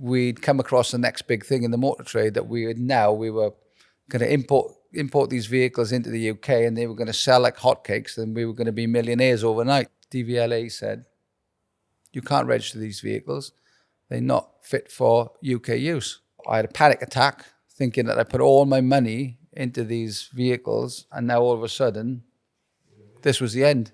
we'd come across the next big thing in the motor trade that we were going to import these vehicles into the UK, and they were going to sell like hotcakes, and we were going to be millionaires overnight. DVLA said, you can't register these vehicles. They're not fit for UK use. I had a panic attack thinking that I put all my money into these vehicles, and now all of a sudden, this was the end.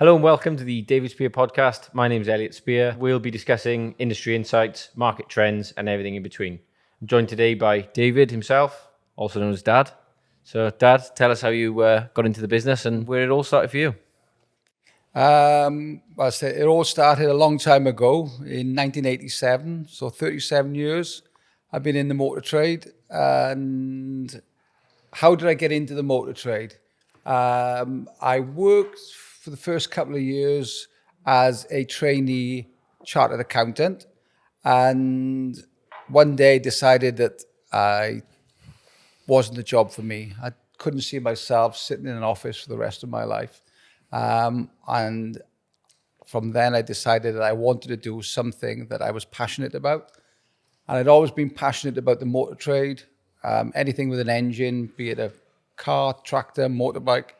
Hello and welcome to the David Spear podcast. My name is Elliot Spear. We'll be discussing industry insights, market trends, and everything in between. I'm joined today by David himself, also known as Dad. So, Dad, tell us how you got into the business and where it all started for you. It all started a long time ago in 1987. So 37 years I've been in the motor trade. And how did I get into the motor trade? I worked for the first couple of years as a trainee chartered accountant, and one day decided that I wasn't the job for me. I couldn't see myself sitting in an office for the rest of my life. And from then I decided that I wanted to do something that I was passionate about. And I'd always been passionate about the motor trade, anything with an engine, be it a car, tractor, motorbike,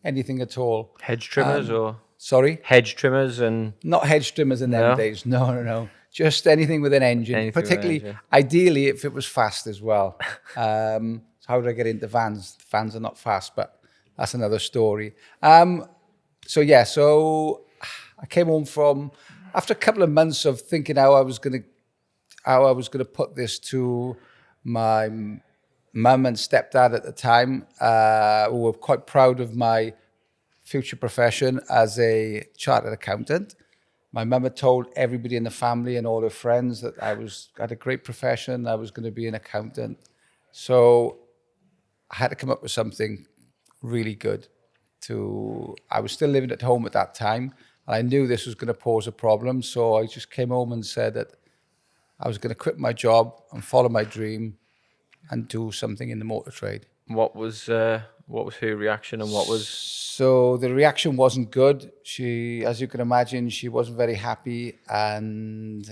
anything at all. Hedge trimmers Sorry? Hedge trimmers and... Not hedge trimmers in them days. No. Just anything with an engine. Particularly, ideally, if it was fast as well. So how did I get into vans? Vans are not fast, but that's another story. So I came home after a couple of months of thinking how I was going to put this to my mum and stepdad at the time, who were quite proud of my future profession as a chartered accountant. My mum had told everybody in the family and all her friends that I had a great profession. I was going to be an accountant. So I had to come up with something really good. I was still living at home at that time, and I knew this was going to pose a problem. So I just came home and said that I was going to quit my job and follow my dream and do something in the motor trade. What was her reaction, and what was... So the reaction wasn't good. She, as you can imagine, she wasn't very happy, and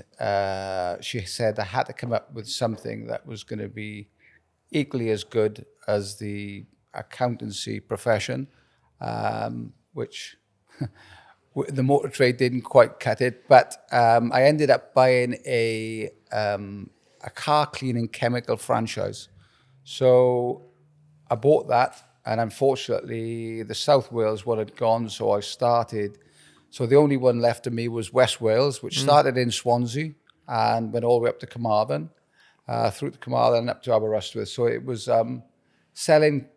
she said I had to come up with something that was going to be equally as good as the accountancy profession, which the motor trade didn't quite cut it. But I ended up buying a car cleaning chemical franchise. So I bought that, and unfortunately the South Wales one had gone, so I started. So the only one left of me was West Wales, which started in Swansea and went all the way up to Carmarthen, through to Carmarthen and up to Aberystwyth. So it was selling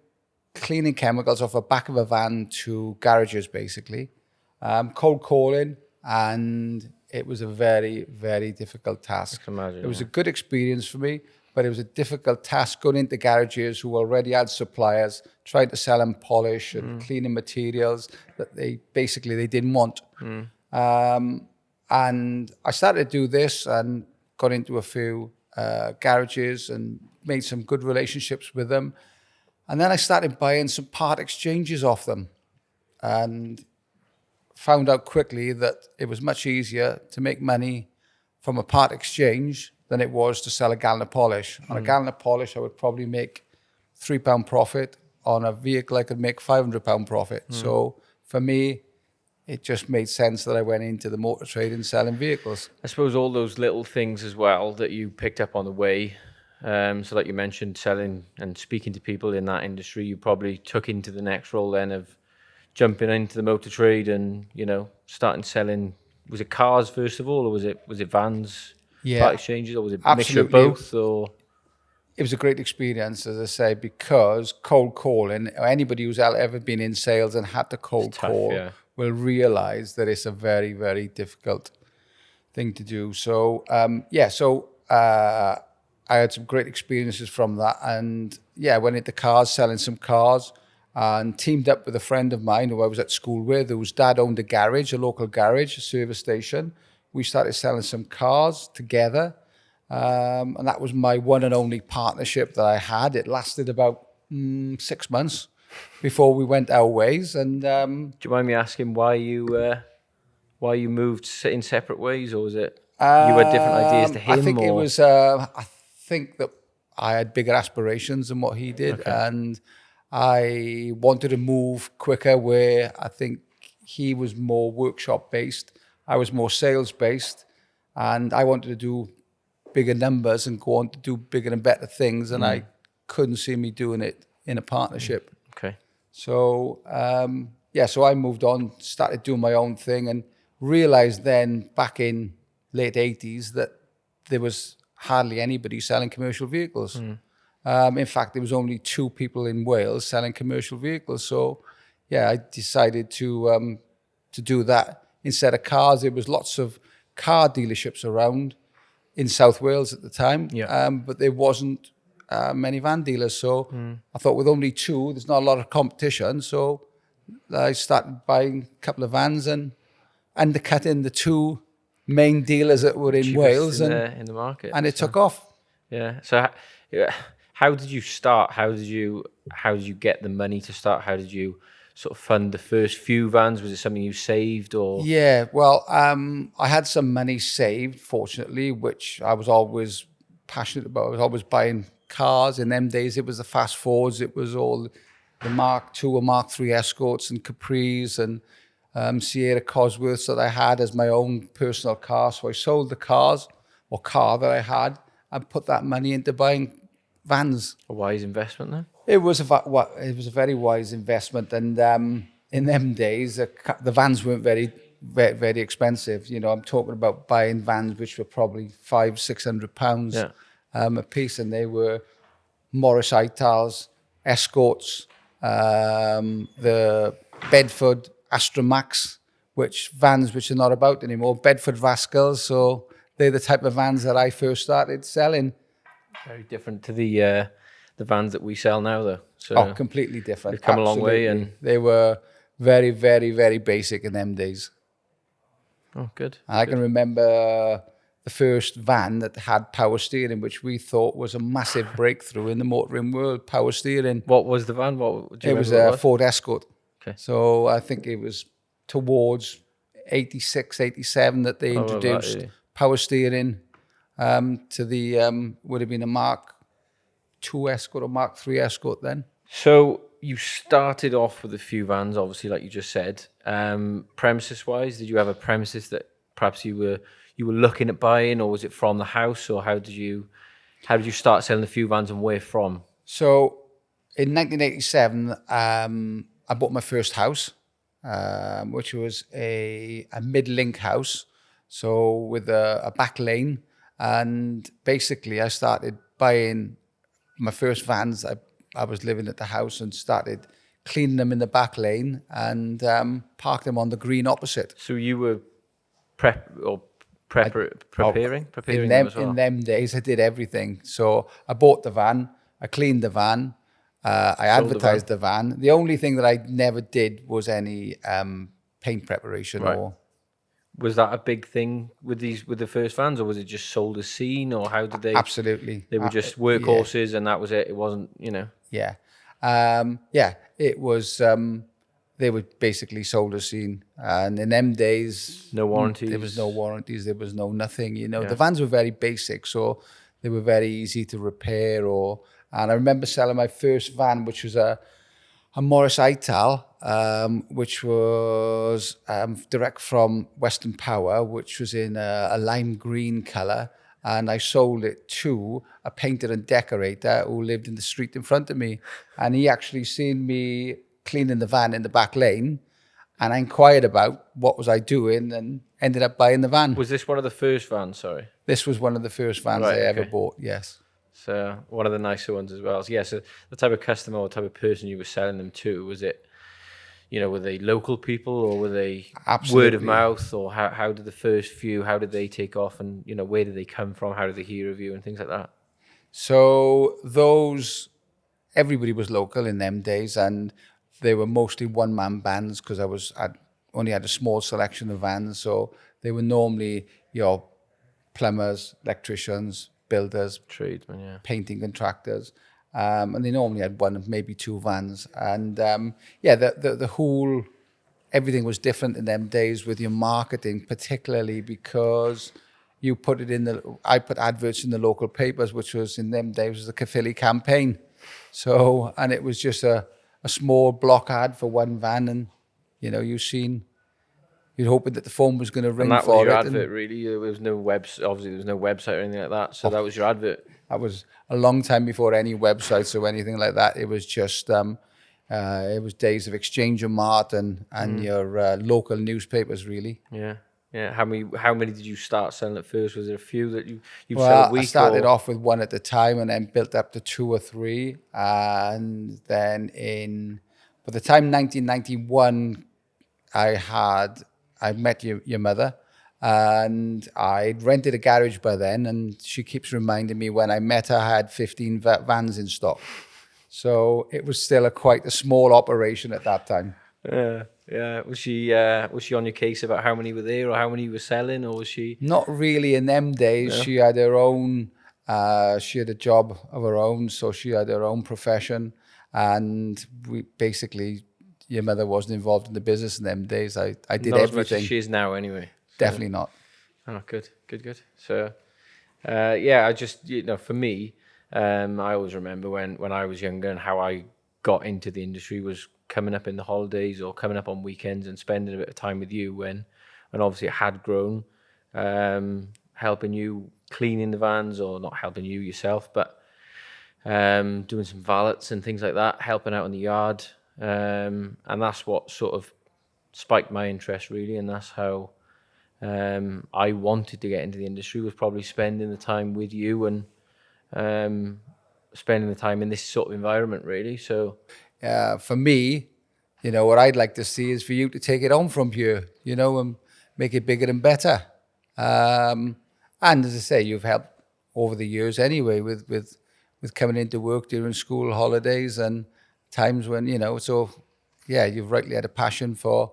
cleaning chemicals off the back of a van to garages, basically. Cold calling, and it was a very, very difficult task. I can imagine, it was a good experience for me, but it was a difficult task going into garages who already had suppliers, trying to sell them polish and cleaning materials that they didn't want. And I started to do this and got into a few garages and made some good relationships with them. And then I started buying some part exchanges off them, and found out quickly that it was much easier to make money from a part exchange than it was to sell a gallon of polish. On a gallon of polish, I would probably make £3 profit. On a vehicle, I could make £500 profit. So for me, it just made sense that I went into the motor trade and selling vehicles. I suppose all those little things as well that you picked up on the way. So like you mentioned, selling and speaking to people in that industry, you probably took into the next role then of jumping into the motor trade and, starting selling. Was it cars first of all, or was it vans, part exchanges, or was it a mixture of both? Or it was a great experience, as I say, because cold calling, anybody who's ever been in sales and had to cold call will realize that it's a very, very difficult thing to do. So, I had some great experiences from that. And went into cars, selling some cars, and teamed up with a friend of mine who I was at school with, whose dad owned a garage, a local garage, a service station. We started selling some cars together. And that was my one and only partnership that I had. It lasted about 6 months before we went our ways. And do you mind me asking why you why you moved in separate ways, or was it you had different ideas to him? I think or? it was. I think that I had bigger aspirations than what he did, and I wanted to move quicker. Where I think he was more workshop based, I was more sales based, and I wanted to do bigger numbers and go on to do bigger and better things, and I couldn't see me doing it in a partnership. Okay. So so I moved on, started doing my own thing, and realized then back in late 80s that there was hardly anybody selling commercial vehicles. In fact, there was only 2 people in Wales selling commercial vehicles. So I decided to do that instead of cars. There was lots of car dealerships around in South Wales at the time, but there wasn't many van dealers. So I thought with only 2, there's not a lot of competition. So I started buying a couple of vans and undercutting the 2 main dealers that were in Wales in the market, and it took off. Yeah. So how did you start? How did you get the money to start? How did you sort of fund the first few vans? Was it something you saved or? Yeah, well, I had some money saved, fortunately, which I was always passionate about. I was always buying cars. In them days, it was the Fast Fords. It was all the Mark II or Mark III Escorts and Capris and Sierra Cosworths that I had as my own personal car. So I sold the car that I had and put that money into buying vans. A wise investment then? It was a very wise investment, and in them days, the vans weren't very, very, very expensive. You know, I'm talking about buying vans which were probably £500-600 a piece, and they were Morris Itals, Escorts, the Bedford Astra Max, vans which are not about anymore, Bedford Rascals. So they're the type of vans that I first started selling. Very different to the vans that we sell now, though. So completely different. They've come a long way, and they were very, very, very basic in them days. Oh, good. I can remember the first van that had power steering, which we thought was a massive breakthrough in the motoring world. Power steering. What was the van? It was a Ford Escort. Okay. So I think it was towards 86, 87 that they introduced power steering to the would have been a Mark II Escort or Mark III Escort then. So you started off with a few vans, obviously, like you just said. Premises-wise, did you have a premises that perhaps you were looking at buying, or was it from the house, or how did you start selling a few vans and where from? So in 1987, I bought my first house, which was a mid-link house, so with a back lane. And basically, I started buying my first vans. I was living at the house and started cleaning them in the back lane and parked them on the green opposite. So you were preparing in them as well? In them days, I did everything. So I bought the van, I cleaned the van, I advertised the van. The only thing that I never did was any paint preparation. Right. Was that a big thing with the first vans, or was it just sold as seen, or how did they? Absolutely, they were just workhorses, and that was it. It wasn't, Yeah, it was. They were basically sold as seen, and in them days, no warranties. There was no warranties. There was no nothing. The vans were very basic, so they were very easy to repair. And I remember selling my first van, which was a Morris Ital, which was direct from Western Power, which was in a lime green colour. And I sold it to a painter and decorator who lived in the street in front of me. And he actually seen me cleaning the van in the back lane. And I inquired about what was I doing and ended up buying the van. Was this one of the first vans, sorry? This was one of the first vans I ever bought, yes. So one of the nicer ones as well. So, so the type of customer or type of person you were selling them to, was it, were they local people, or were they word of mouth, or how did the first few, how did they take off, and, where did they come from? How did they hear of you and things like that? So everybody was local in them days, and they were mostly one-man bands because I only had a small selection of vans. So they were normally plumbers, electricians, builders, tradesmen, painting contractors, and they normally had one, maybe two vans. And the whole everything was different in them days with your marketing, particularly because you put it I put adverts in the local papers, which was in them days was the Caerphilly campaign. So, and it was just a small block ad for one van, and you'd hoping that the phone was going to ring And that for was your it. advert, really? There was no obviously there was no website or anything like that. So that was your advert. That was a long time before any websites or anything like that. It was just it was days of Exchange and Mart and your local newspapers, really. Yeah. Yeah. How many did you start selling at first? Was there a few that you sell a week? I started off with one at a time and then built up to 2 or 3. And then by the time 1991, I met your mother, and I'd rented a garage by then, and she keeps reminding me when I met her, I had 15 vans in stock. So it was still quite a small operation at that time. Yeah. Was she on your case about how many were there or how many you were selling, or was she? Not really in them days. No. She had her own, she had a job of her own, so she had her own profession, and we basically, your mother wasn't involved in the business in them days. I did not everything. As much as she is now, anyway. So. Definitely not. Oh, good. So, I just, for me, I always remember when I was younger and how I got into the industry was coming up in the holidays or coming up on weekends and spending a bit of time with you when obviously it had grown, helping you cleaning the vans, or not helping you yourself, but doing some valets and things like that, helping out in the yard. And that's what sort of spiked my interest, really, and that's how I wanted to get into the industry, was probably spending the time with you and spending the time in this sort of environment, really. So for me, what I'd like to see is for you to take it on from here, and make it bigger and better. And as I say, you've helped over the years anyway with coming into work during school holidays and times when, so yeah, you've rightly had a passion for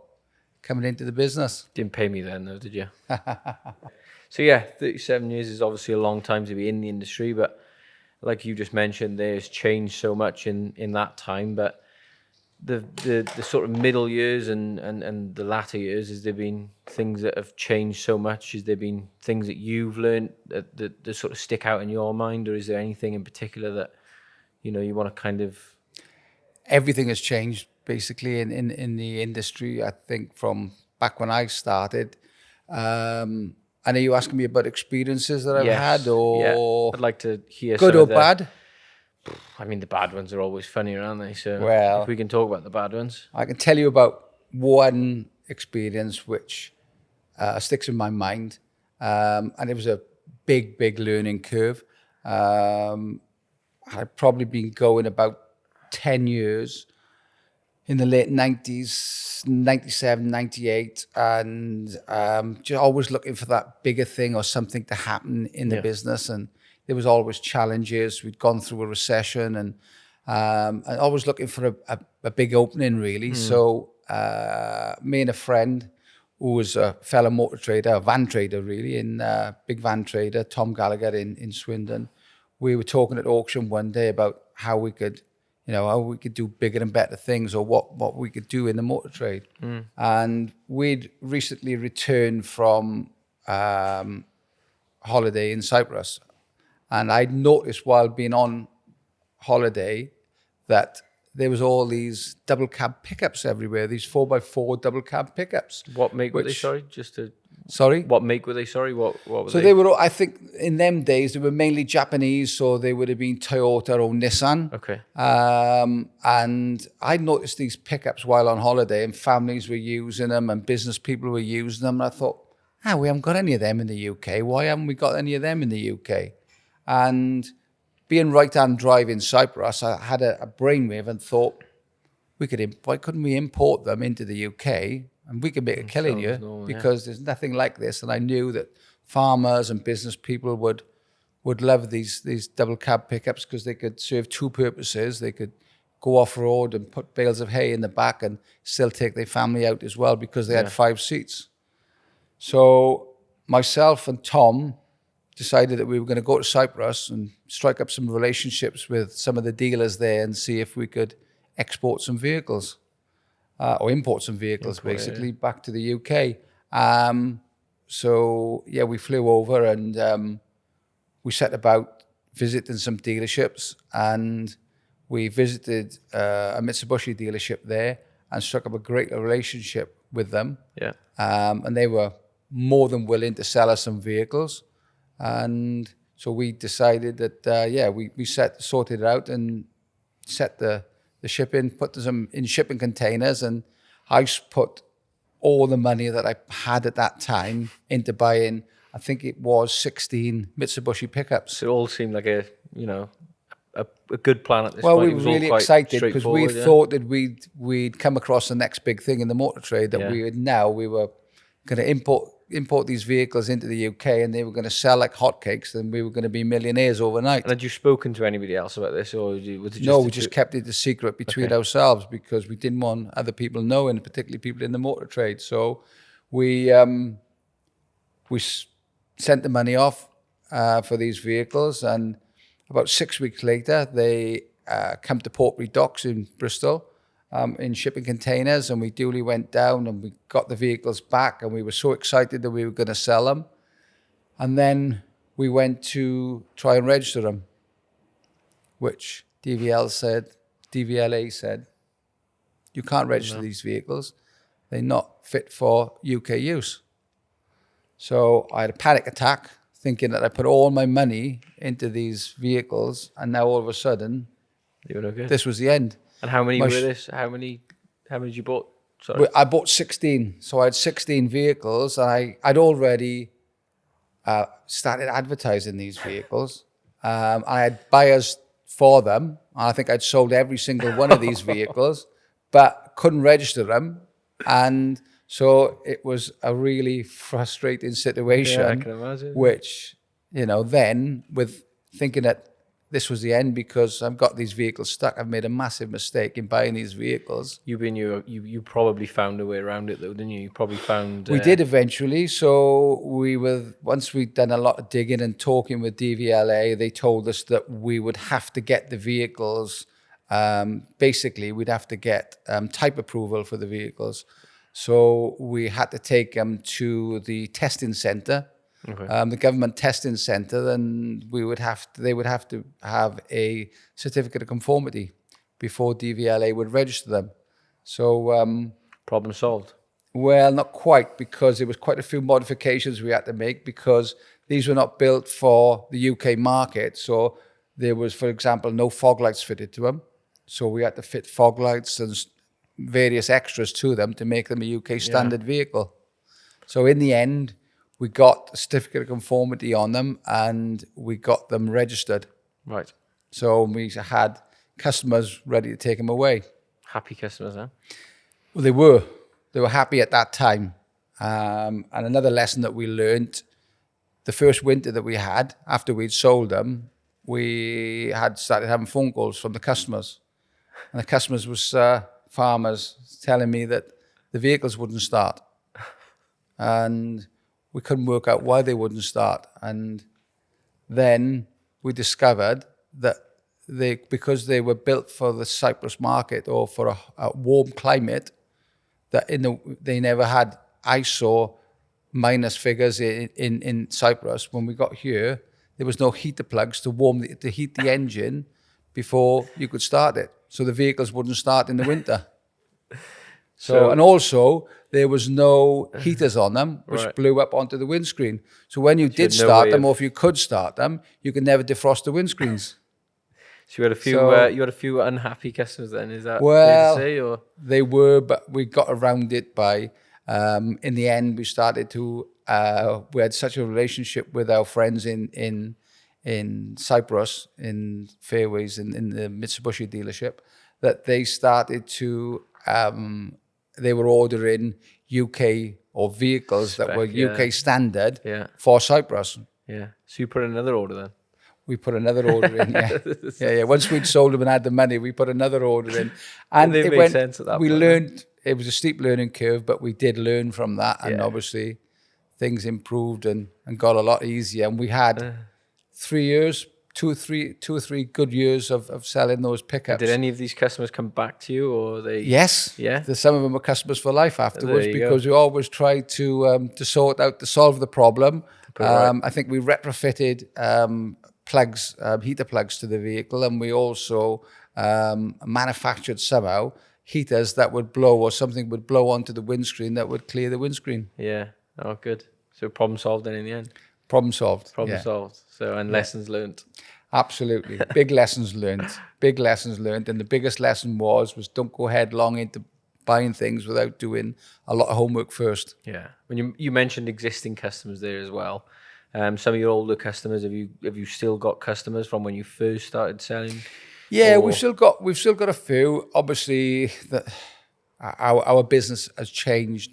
coming into the business. Didn't pay me then though, did you? So yeah, 37 years is obviously a long time to be in the industry, but like you just mentioned, there's changed so much in that time. But the sort of middle years and the latter years, has there been things that have changed so much? Has there been things that you've learned that sort of stick out in your mind, or is there anything in particular that you want to kind of? Everything has changed basically in the industry. I think from back when I started. And are you asking me about experiences that I've had, or yeah. I'd like to hear good or bad? I mean, the bad ones are always funnier, aren't they? So if we can talk about the bad ones. I can tell you about one experience which sticks in my mind, and it was a big learning curve. I'd probably been going about 10 years in the late 90s, 97, 98, and just always looking for that bigger thing or something to happen in the business. And there was always challenges. We'd gone through a recession and always looking for a big opening, really. So me and a friend who was a fellow motor trader, a van trader, really, big van trader, Tom Gallagher in Swindon, we were talking at auction one day about how we could do bigger and better things, or what we could do in the motor trade. And we'd recently returned from holiday in Cyprus. And I'd noticed while being on holiday that there was all these double cab pickups everywhere, these 4x4 double cab pickups. What make were they, sorry? Sorry? What make were they, sorry? What were so they were, I think, in them days, they were mainly Japanese, so they would have been Toyota or Nissan. Okay. And I noticed these pickups while on holiday, and families were using them, and business people were using them. And I thought, we haven't got any of them in the UK. Why haven't we got any of them in the UK? And being right-hand drive in Cyprus, I had a brainwave and thought, why couldn't we import them into the UK? And we could make a killing here, because there's nothing like this. And I knew that farmers and business people would love these double cab pickups, because they could serve two purposes. They could go off-road and put bales of hay in the back and still take their family out as well, because they had 5 seats. So myself and Tom decided that we were going to go to Cyprus and strike up some relationships with some of the dealers there and see if we could export some vehicles. or import some vehicles basically back to the UK. So yeah, we flew over and we set about visiting some dealerships, and we visited a Mitsubishi dealership there and struck up a great relationship with them. Yeah. And they were more than willing to sell us some vehicles. And so we decided that, we sorted it out and set the shipping, put them in shipping containers, and I put all the money that I had at that time into buying, I think it was 16 Mitsubishi pickups. So it all seemed like a good plan at this point. Well, we were really excited because we thought that we'd come across the next big thing in the motor trade, that we were going to import these vehicles into the UK, and they were going to sell like hotcakes, and we were going to be millionaires overnight. And had you spoken to anybody else about this, or was it just no? We just kept it a secret between ourselves because we didn't want other people knowing, particularly people in the motor trade. So we sent the money off for these vehicles, and about 6 weeks later, they come to Portbury Docks in Bristol. In shipping containers, and we duly went down and we got the vehicles back, and we were so excited that we were going to sell them. And then we went to try and register them, which DVLA said, you can't register these vehicles. They're not fit for UK use. So I had a panic attack thinking that I put all my money into these vehicles, and now all of a sudden, this was the end. And how many were this? How many did you bought? Sorry. I bought 16. So I had 16 vehicles, and I'd already started advertising these vehicles. I had buyers for them. I think I'd sold every single one of these vehicles, but couldn't register them. And so it was a really frustrating situation. Yeah, I can imagine. Which, then with thinking that this was the end because I've got these vehicles stuck, I've made a massive mistake in buying these vehicles. You probably found a way around it though, didn't you? You probably found... We did eventually. So once we'd done a lot of digging and talking with DVLA, they told us that we would have to get the vehicles, basically we'd have to get type approval for the vehicles. So we had to take them to the testing center. Okay. The government testing centre, then they would have to have a certificate of conformity before DVLA would register them. So problem solved. Well, not quite, because there was quite a few modifications we had to make because these were not built for the UK market. So there was, for example, no fog lights fitted to them. So we had to fit fog lights and various extras to them to make them a UK standard vehicle. So in the end, we got a certificate of conformity on them and we got them registered. Right. So we had customers ready to take them away. Happy customers, huh? Well, they were. They were happy at that time. And another lesson that we learned, the first winter that we had, after we'd sold them, we had started having phone calls from the customers. And the customers was farmers telling me that the vehicles wouldn't start. And we couldn't work out why they wouldn't start. And then we discovered that because they were built for the Cyprus market or for a warm climate, that they never had ISO minus figures in Cyprus. When we got here, there was no heater plugs to heat the engine before you could start it. So the vehicles wouldn't start in the winter. So and also there was no heaters on them, which blew up onto the windscreen. So when you did start them, or if you could start them, you could never defrost the windscreens. So you had a few unhappy customers then, is that fair to say? Or? They were, but we got around it by, in the end, we started to, we had such a relationship with our friends in Cyprus, in Fairways, in the Mitsubishi dealership, that they started to, they were ordering UK or vehicles that were UK standard for Cyprus. Yeah. So you put another order then? We put another order in, yeah. Once we'd sold them and had the money, we put another order in. And it made sense at that point. We learned, it was a steep learning curve, but we did learn from that. And obviously things improved and got a lot easier. And we had 3 years two or three good years of selling those pickups. Did any of these customers come back to you, or they? Yes. Yeah. Some of them were customers for life afterwards because go. we always try to sort out, to solve the problem. Right. I think we retrofitted plugs, heater plugs to the vehicle, and we also manufactured somehow heaters that would blow, or something would blow onto the windscreen that would clear the windscreen. Yeah. Oh, good. So problem solved then in the end. Problem solved. Problem solved. So, and lessons learned. Absolutely. Big lessons learned. Big lessons learned. And the biggest lesson was don't go headlong into buying things without doing a lot of homework first. Yeah. When you mentioned existing customers there as well. Some of your older customers, have you still got customers from when you first started selling? Yeah, we've still got a few. Obviously, our business has changed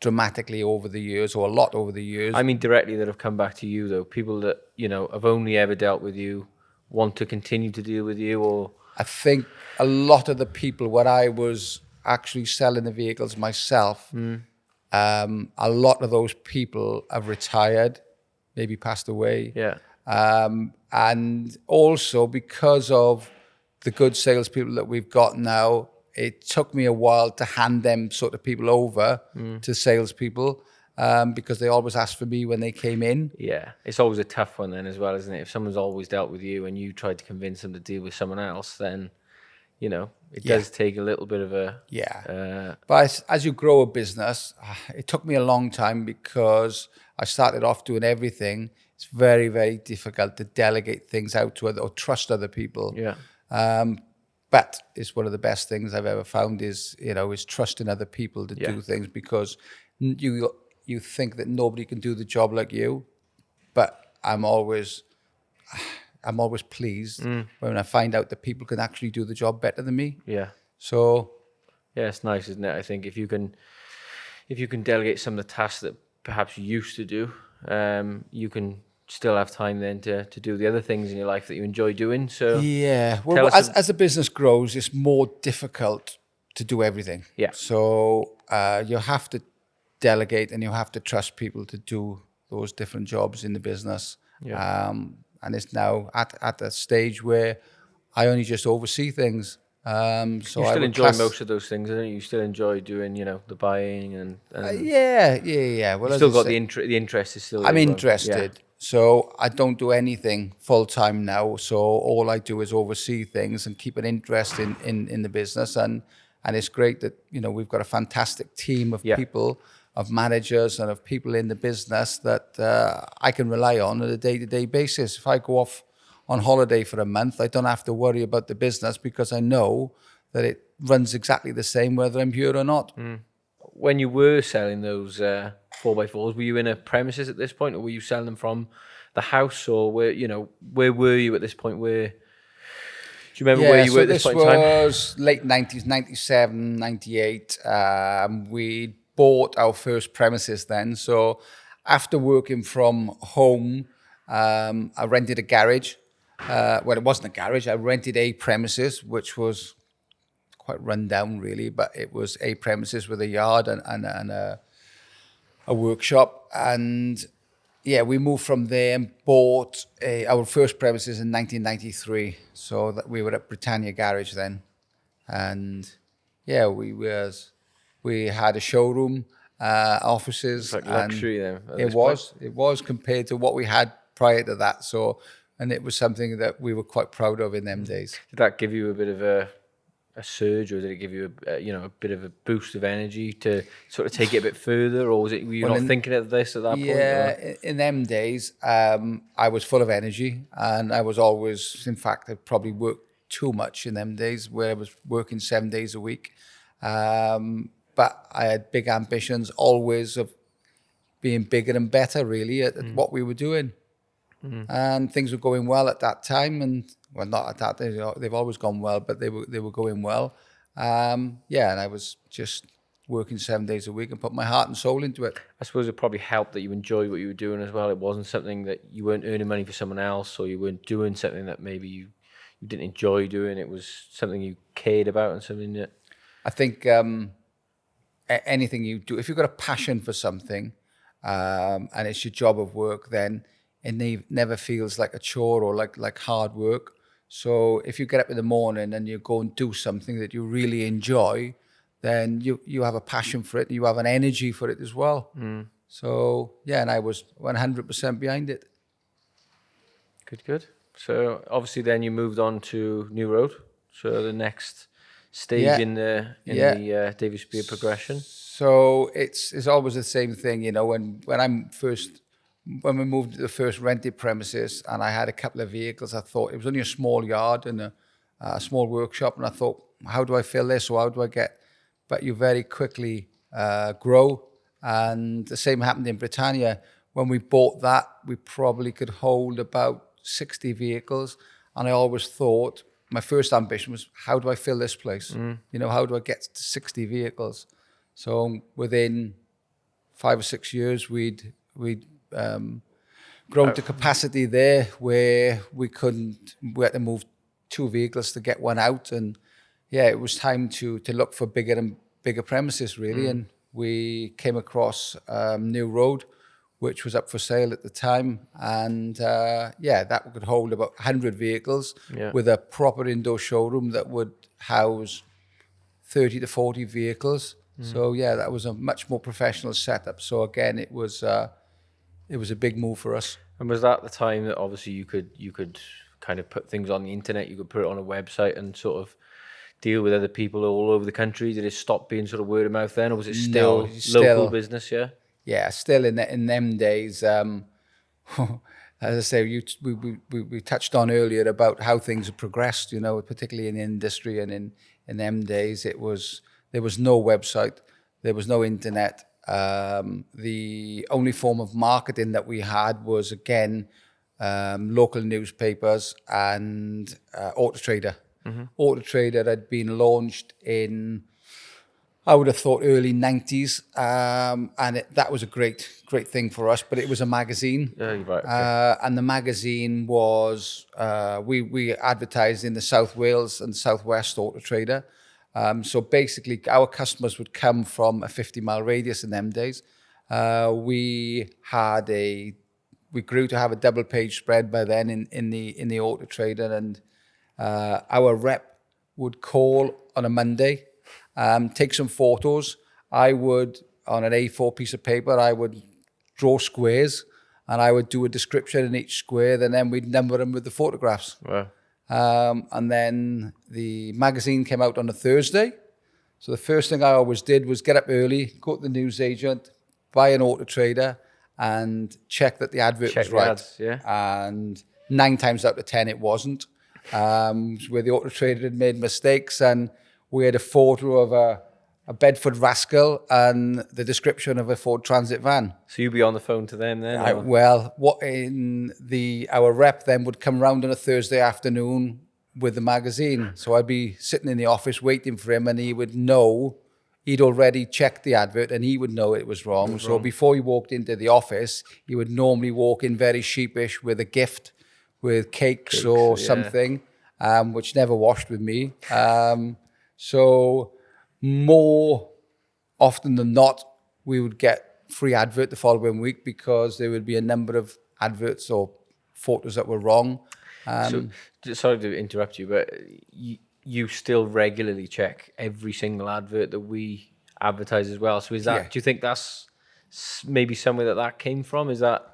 dramatically over the years, or a lot over the years. I mean, directly that have come back to you though, people that have only ever dealt with you, want to continue to deal with you, or I think a lot of the people, when I was actually selling the vehicles myself, a lot of those people have retired, maybe passed away. Yeah. And also because of the good salespeople that we've got now, it took me a while to hand them sort of people over to salespeople, because they always asked for me when they came in. Yeah, it's always a tough one then as well, isn't it? If someone's always dealt with you and you tried to convince them to deal with someone else, then, it does take a little bit of a... Yeah. But as you grow a business, it took me a long time because I started off doing everything. It's very, very difficult to delegate things out to or trust other people. Yeah. But it's one of the best things I've ever found is trusting other people to do things, because you think that nobody can do the job like you, but I'm always pleased when I find out that people can actually do the job better than me. Yeah. So yeah, it's nice, isn't it? I think if you can delegate some of the tasks that perhaps you used to do, you can still have time then to do the other things in your life that you enjoy doing. So yeah, well, as the business grows, it's more difficult to do everything. Yeah. So you have to delegate and you have to trust people to do those different jobs in the business. Yeah. And it's now at a stage where I only just oversee things. So you still enjoy most of those things, don't you? You still enjoy doing, the buying and yeah. Well, you still got the interest is still. I'm interested. Yeah. So I don't do anything full time now. So all I do is oversee things and keep an interest in the business. And it's great that, we've got a fantastic team of people, of managers and of people in the business that I can rely on a day-to-day basis. If I go off on holiday for a month, I don't have to worry about the business because I know that it runs exactly the same whether I'm here or not. When you were selling those 4x4s, were you in a premises at this point, or were you selling them from the house, or where were you at this point? Do you remember where you were at this point in time? This was late 90s, 97, 98. We bought our first premises then. So after working from home, I rented a garage. Well, it wasn't a garage. I rented a premises, which was quite run down really, but it was a premises with a yard and a workshop. And yeah, we moved from there and bought our first premises in 1993. So that we were at Britannia Garage then. And yeah, we had a showroom, offices. It's like luxury then. It was compared to what we had prior to that. So, and it was something that we were quite proud of in them days. Did that give you a bit of a surge, or did it give you a bit of a boost of energy to sort of take it a bit further, or were you not thinking of this at that point? Yeah, in them days, I was full of energy, and I was always, in fact, I probably worked too much in them days where I was working 7 days a week. But I had big ambitions always of being bigger and better really at what we were doing. And things were going well at that time, and well, not at that. They've always gone well, but they were going well. And I was just working 7 days a week and put my heart and soul into it. I suppose it probably helped that you enjoyed what you were doing as well. It wasn't something that you weren't earning money for someone else, or you weren't doing something that maybe you didn't enjoy doing. It was something you cared about and something that... I think anything you do, if you've got a passion for something and it's your job of work, then it never feels like a chore or like hard work. So if you get up in the morning and you go and do something that you really enjoy, then you have a passion for it. You have an energy for it as well. So yeah, and I was 100% behind it. Good. So obviously then you moved on to New Road. So the next stage in the Davy Spear progression. So it's always the same thing, you know. When we moved to the first rented premises, and I had a couple of vehicles, I thought it was only a small yard and a small workshop, and I thought, how do I fill this, or how do I get? But you very quickly grow, and the same happened in Britannia. When we bought that, we probably could hold about 60 vehicles, and I always thought my first ambition was, how do I fill this place? You know, how do I get to 60 vehicles? So within 5 or 6 years, we'd grown to capacity there where we had to move 2 vehicles to get one out, and it was time to look for bigger and bigger premises really, and we came across New Road, which was up for sale at the time, and that could hold about 100 vehicles with a proper indoor showroom that would house 30 to 40 vehicles. So that was a much more professional setup. So again, it was a big move for us. And was that the time that obviously you could kind of put things on the internet, you could put it on a website and sort of deal with other people all over the country? Did it stop being sort of word of mouth then, or was it still local business? Yeah, still in them days. As I say, we touched on earlier about how things have progressed, you know, particularly in industry, and in them days there was no website, there was no internet. The only form of marketing that we had was, again, local newspapers and Autotrader. Autotrader had been launched in, I would have thought, early 90s, and that was a great thing for us, but it was a magazine. Yeah, right. Okay. And the magazine was, we advertised in the South Wales and Southwest Autotrader. So basically, our customers would come from a 50-mile radius in them days. We grew to have a double-page spread by then in the Autotrader, and our rep would call on a Monday, take some photos. I would, on an A4 piece of paper, I would draw squares, and I would do a description in each square, and then we'd number them with the photographs. Wow. And then the magazine came out on a Thursday. So the first thing I always did was get up early, go to the newsagent, buy an Autotrader, and check that the advert was right. Ads, And 9 times out of 10 it wasn't. Where the Autotrader had made mistakes, and we had a photo of a Bedford Rascal and the description of a Ford Transit van. So you'd be on the phone to them then? Our rep then would come round on a Thursday afternoon with the magazine. So I'd be sitting in the office waiting for him, and he would know, he'd already checked the advert, and he would know it was wrong. So before he walked into the office, he would normally walk in very sheepish with a gift, with cakes or something, which never washed with me. So more often than not, we would get free advert the following week, because there would be a number of adverts or photos that were wrong. So, sorry to interrupt you, but you still regularly check every single advert that we advertise as well. So is that? Do you think that's maybe somewhere that came from? Is that?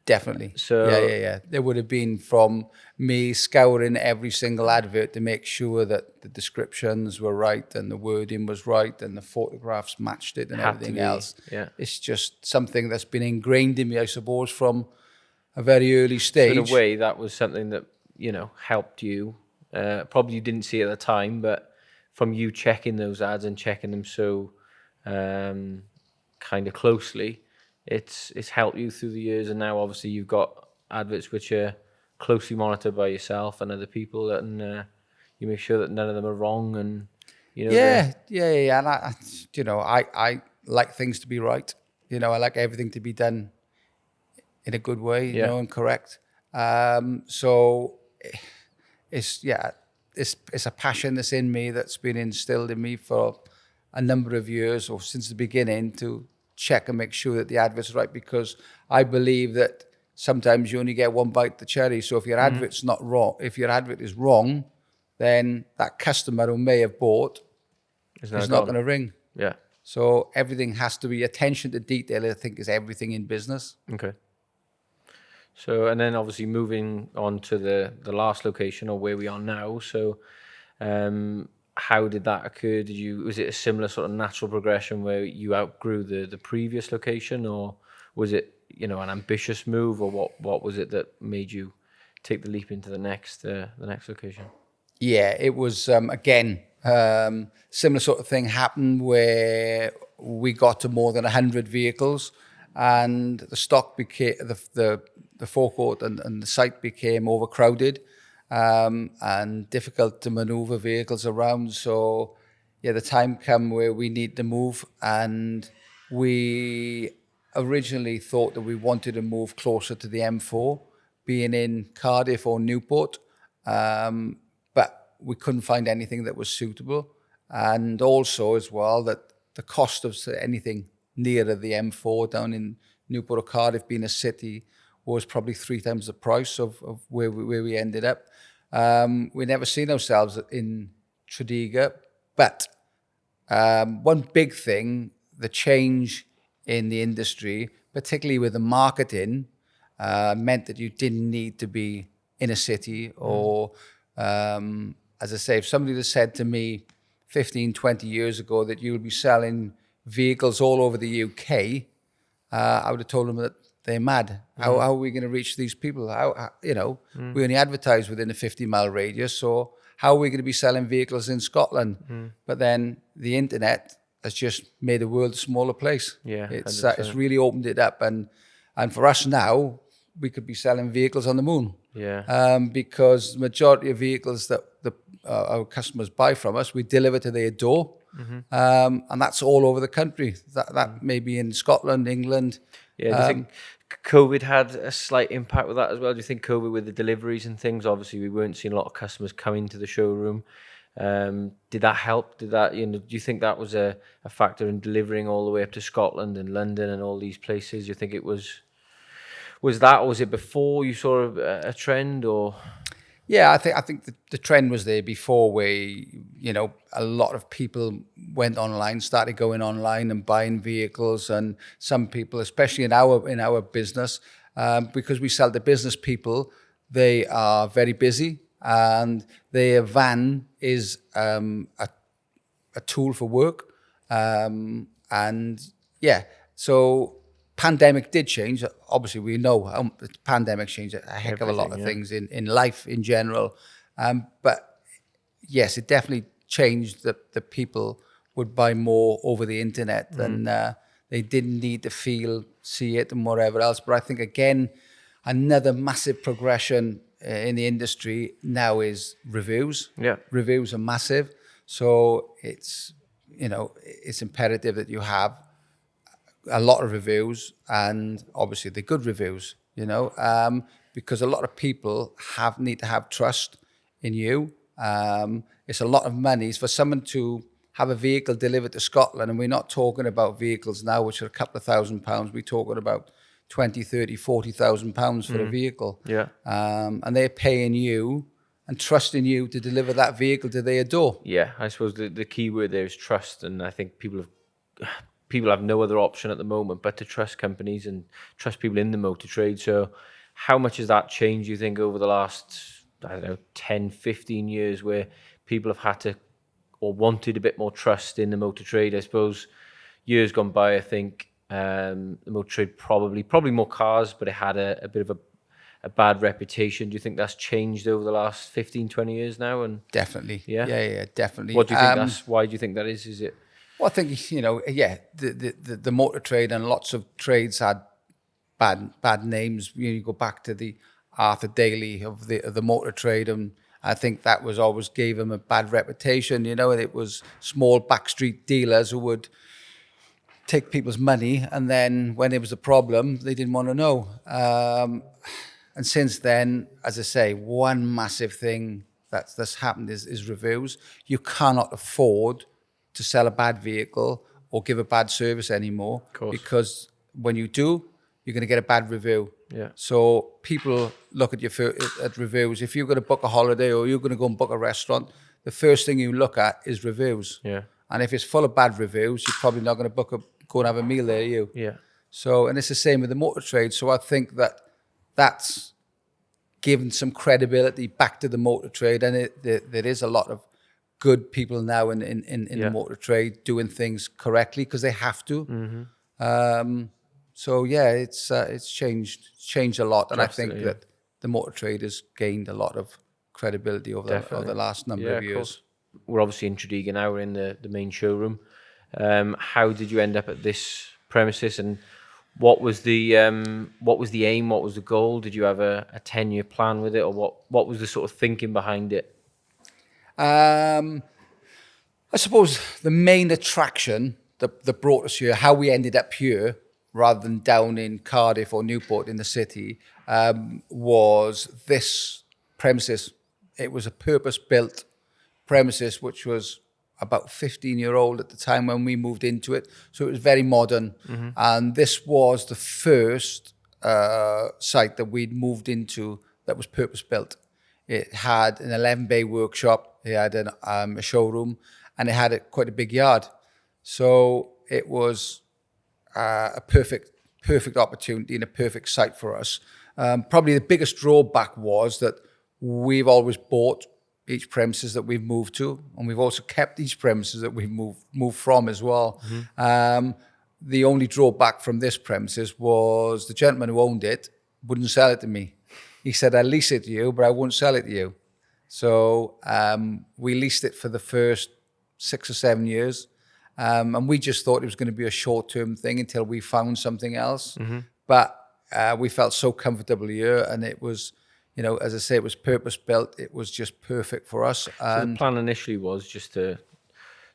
Definitely. So yeah. There would have been from me scouring every single advert to make sure that the descriptions were right and the wording was right and the photographs matched it and everything else. Yeah. It's just something that's been ingrained in me, I suppose, from a very early stage. So in a way, that was something that, you know, helped you. Probably you didn't see at the time, but from you checking those ads and checking them so kind of closely, it's helped you through the years, and now obviously you've got adverts which are closely monitored by yourself and other people, and you make sure that none of them are wrong, and you know. Yeah. And I like things to be right. You know, I like everything to be done in a good way, you know, and correct. So it's a passion that's in me, that's been instilled in me for a number of years, or since the beginning, to check and make sure that the advert's right, because I believe that sometimes you only get one bite of the cherry. So if your advert's not wrong, if your advert is wrong, then that customer who may have bought is not going to ring. Yeah. So everything has to be attention to detail, I think, is everything in business. Okay. So, and then obviously moving on to the last location, or where we are now. So, how did that occur? Was it a similar sort of natural progression where you outgrew the previous location, or was it, an ambitious move, or what was it that made you take the leap into the next location? Yeah, it was, again, similar sort of thing happened where we got to more than 100 vehicles, and the stock became, the forecourt and the site became overcrowded, and difficult to maneuver vehicles around. So yeah, the time came where we need to move, and we originally thought that we wanted to move closer to the M4, being in Cardiff or Newport, but we couldn't find anything that was suitable. And also as well, that the cost of anything nearer the M4 down in Newport or Cardiff, being a city, was probably 3 times the price of where we ended up. We never seen ourselves in Tredegar, but one big thing, the change in the industry, particularly with the marketing, meant that you didn't need to be in a city or, as I say, if somebody had said to me 15, 20 years ago that you would be selling vehicles all over the UK, I would have told them that they're mad. How are we going to reach these people? We only advertise within a 50-mile radius, so how are we going to be selling vehicles in Scotland? But then the internet has just made the world a smaller place. Yeah, it's really opened it up, and for us now, we could be selling vehicles on the moon. Yeah. Because the majority of vehicles that our customers buy from us, we deliver to their door, and that's all over the country. That may be in Scotland, England. Yeah, do you think COVID had a slight impact with that as well? Do you think COVID with the deliveries and things, obviously we weren't seeing a lot of customers coming to the showroom. Did that help? Do you think that was a factor in delivering all the way up to Scotland and London and all these places? Do you think it was that, or was it before you saw a trend, or? Yeah, I think the trend was there before, where a lot of people went online, started going online and buying vehicles, and some people, especially in our business, because we sell to business people, they are very busy, and their van is a tool for work, and yeah, so. Pandemic did change. Obviously, we know the pandemic changed a heck of a lot of things in life in general. But yes, it definitely changed that the people would buy more over the internet than they didn't need to see it and whatever else. But I think, again, another massive progression in the industry now is reviews. Yeah. Reviews are massive. So it's imperative that you have a lot of reviews, and obviously the good reviews, because a lot of people need to have trust in you. It's a lot of money. It's for someone to have a vehicle delivered to Scotland, and we're not talking about vehicles now which are a couple of £1,000. We're talking about 20, 30, 40,000 pounds for a vehicle. Yeah. And they're paying you and trusting you to deliver that vehicle to their door. Yeah, I suppose the key word there is trust, and I think people have no other option at the moment but to trust companies and trust people in the motor trade. So how much has that changed, you think, over the last, 10, 15 years, where people have had to or wanted a bit more trust in the motor trade? I suppose years gone by, I think the motor trade probably more cars, but it had a bit of a bad reputation. Do you think that's changed over the last 15, 20 years now? And definitely. Yeah, definitely. What do you think why do you think that is? Is it? Well, I think, the motor trade and lots of trades had bad names. You go back to the Arthur Daly of the motor trade, and I think that always gave him a bad reputation. It was small backstreet dealers who would take people's money, and then when it was a problem, they didn't want to know. And since then, as I say, one massive thing that's happened is reviews. You cannot afford to sell a bad vehicle or give a bad service anymore, because when you do, you're going to get a bad review. Yeah. So people look at at reviews. If you're going to book a holiday or you're going to go and book a restaurant, the first thing you look at is reviews. Yeah. And if it's full of bad reviews, you're probably not going to go and have a meal there, are you? Yeah. So, and it's the same with the motor trade. So I think that's given some credibility back to the motor trade, and there is a lot of good people now in the motor trade doing things correctly because they have to. Mm-hmm. So yeah, it's changed a lot, and Drastically, I think that the motor trade has gained a lot of credibility over the last number of years. We're obviously in Tredegar now. We're in the main showroom. How did you end up at this premises, and what was the aim? What was the goal? Did you have a 10-year plan with it, or what was the sort of thinking behind it? I suppose the main attraction that brought us here, how we ended up here rather than down in Cardiff or Newport in the city, was this premises. It was a purpose-built premises, which was about 15-year-old at the time when we moved into it. So it was very modern. Mm-hmm. And this was the first site that we'd moved into that was purpose-built. It had an 11-bay workshop, it had a showroom, and it had quite a big yard. So it was a perfect opportunity and a perfect site for us. Probably the biggest drawback was that we've always bought each premises that we've moved to, and we've also kept each premises that we've moved from as well. Mm-hmm. The only drawback from this premises was the gentleman who owned it wouldn't sell it to me. He said, I'll lease it to you, but I won't sell it to you. So we leased it for the first 6 or 7 years. And we just thought it was going to be a short-term thing until we found something else. Mm-hmm. But we felt so comfortable here, and it was, as I say, it was purpose-built. It was just perfect for us. So the plan initially was just to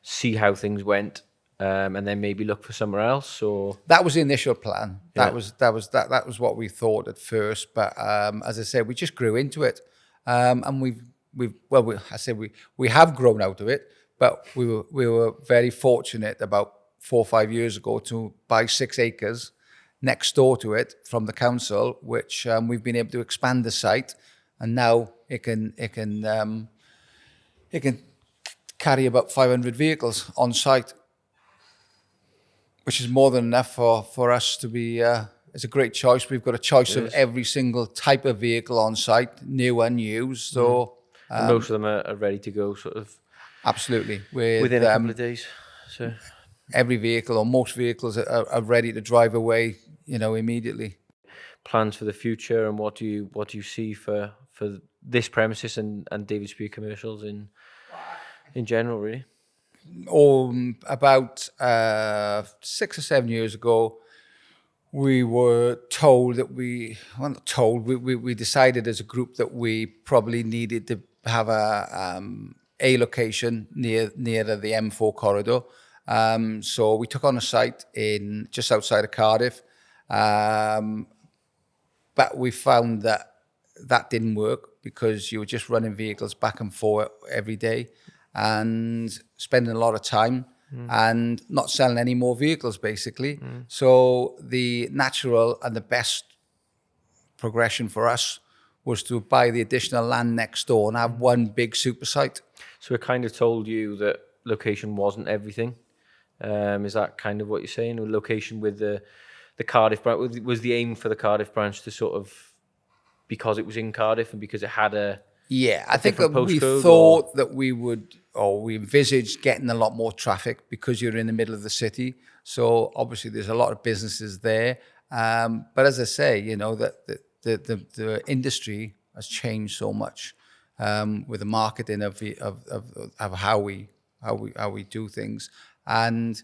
see how things went, and then maybe look for somewhere else, or that was the initial plan. That was what we thought at first. But as I said, we just grew into it, and we have grown out of it. But we were very fortunate about 4 or 5 years ago to buy 6 acres next door to it from the council, which we've been able to expand the site, and now it can carry about 500 vehicles on site, which is more than enough for us to be. It's a great choice. We've got a choice of every single type of vehicle on site, new and used. So and most of them are ready to go, sort of. Absolutely. Within a couple of days. So every vehicle or most vehicles are ready to drive away, immediately. Plans for the future, and what do you see for this premises and David Spear Commercials in general, really? About 6 or 7 years ago, we were told that we decided as a group that we probably needed to have a location near the M4 corridor. So we took on a site just outside of Cardiff. But we found that didn't work because you were just running vehicles back and forth every day and spending a lot of time and not selling any more vehicles, basically. So the natural and the best progression for us was to buy the additional land next door and have one big super site. So it kind of told you that location wasn't everything. Is that kind of what you're saying? Or location with the Cardiff branch, was the aim for the Cardiff branch to sort of, because it was in Cardiff and because it had I think that we thought that we envisaged getting a lot more traffic because you're in the middle of the city. So obviously there's a lot of businesses there. But as I say, that the industry has changed so much with the marketing of how we do things, and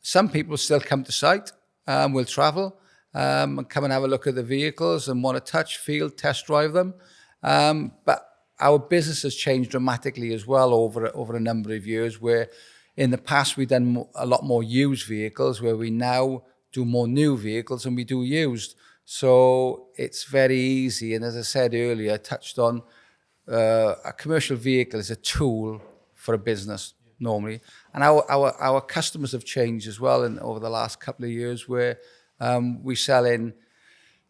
some people still come to site, will travel and come and have a look at the vehicles and want to touch, feel, test drive them. But our business has changed dramatically as well over a number of years, where in the past we've done a lot more used vehicles, where we now do more new vehicles than we do used. So it's very easy. And as I said earlier, I touched on a commercial vehicle is a tool for a business normally. And our customers have changed as well over the last couple of years, where We sell in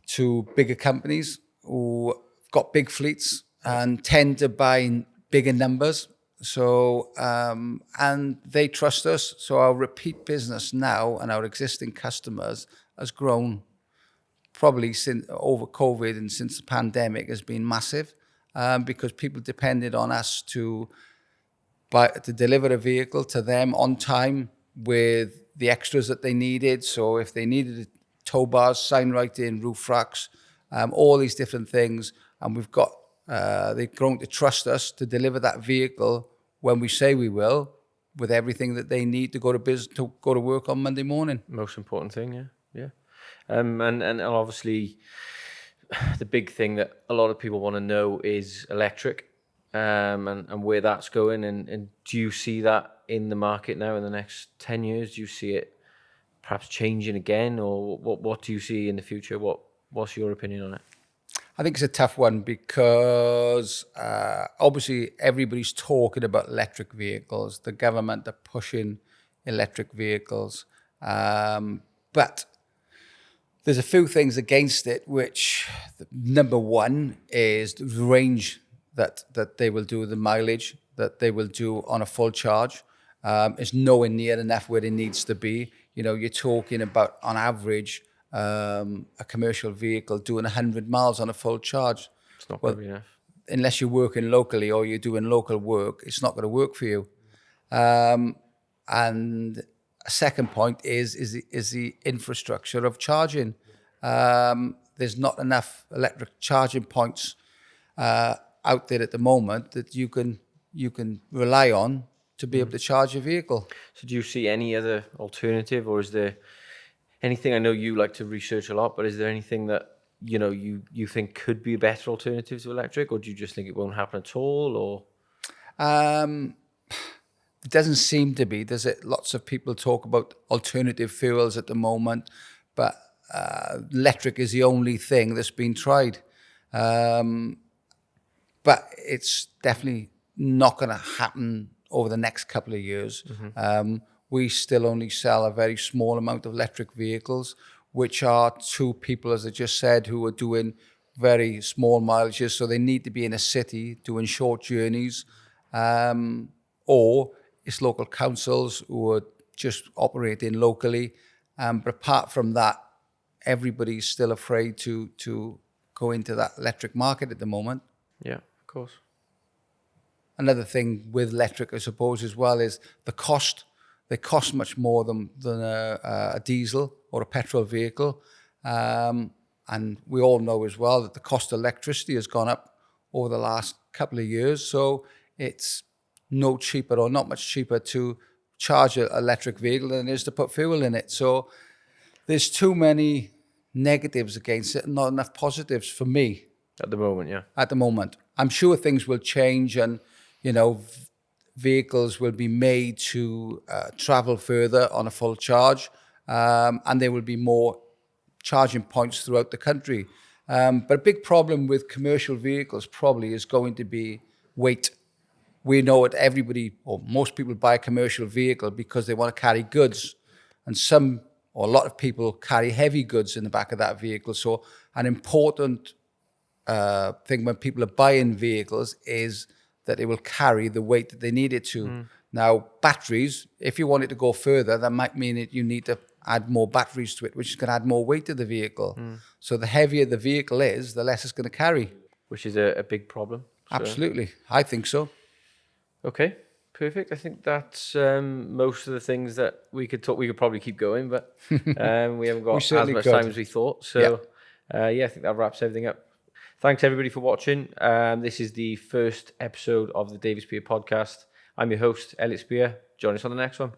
to bigger companies who got big fleets and tend to buy in bigger numbers. So, and they trust us. So our repeat business now and our existing customers has grown probably since over COVID and since the pandemic has been massive, because people depended on us to deliver a vehicle to them on time with the extras that they needed. So if they needed tow bars, sign writing, roof racks, all these different things, and they've grown to trust us to deliver that vehicle when we say we will, with everything that they need to go to work on Monday morning. Most important thing, yeah. And obviously, the big thing that a lot of people want to know is electric, and where that's going. And do you see that in the market now in the next 10 years? Do you see it perhaps changing again, or what do you see in the future? What's your opinion on it? I think it's a tough one because obviously everybody's talking about electric vehicles. The government are pushing electric vehicles. But there's a few things against it, which number one is the range that they will do, the mileage that they will do on a full charge is nowhere near enough where it needs to be. You're talking about, on average, a commercial vehicle doing 100 miles on a full charge. It's not going to be enough. Unless you're working locally or you're doing local work, it's not going to work for you. And a second point is the infrastructure of charging. There's not enough electric charging points out there at the moment that you can rely on to be able to charge your vehicle. So do you see any other alternative, or is there anything? I know you like to research a lot, but is there anything that you think could be a better alternative to electric, or do you just think it won't happen at all? Or it doesn't seem to be. There's lots of people talk about alternative fuels at the moment, but electric is the only thing that's been tried. But it's definitely not going to happen over the next couple of years. Mm-hmm. We still only sell a very small amount of electric vehicles, which are to people, as I just said, who are doing very small mileages. So they need to be in a city doing short journeys, or it's local councils who are just operating locally. But apart from that, everybody's still afraid to go into that electric market at the moment. Yeah, of course. Another thing with electric, I suppose, as well, is the cost. They cost much more than a diesel or a petrol vehicle. And we all know as well that the cost of electricity has gone up over the last couple of years. So it's no cheaper or not much cheaper to charge an electric vehicle than it is to put fuel in it. So there's too many negatives against it and not enough positives for me. At the moment, yeah. At the moment. I'm sure things will change and, vehicles will be made to travel further on a full charge, and there will be more charging points throughout the country. But a big problem with commercial vehicles probably is going to be weight. We know that everybody, or most people, buy a commercial vehicle because they want to carry goods, and a lot of people carry heavy goods in the back of that vehicle. So an important thing when people are buying vehicles is that it will carry the weight that they need it to. Now, batteries, if you want it to go further, that might mean that you need to add more batteries to it, which is going to add more weight to the vehicle. So the heavier the vehicle is, the less it's going to carry. Which is a big problem. So. Absolutely. I think so. Okay, perfect. I think that's most of the things that we could talk. We could probably keep going, but we haven't got as much time as we thought. So, I think that wraps everything up. Thanks, everybody, for watching. This is the first episode of the David Spear podcast. I'm your host, Elliot Spear. Join us on the next one.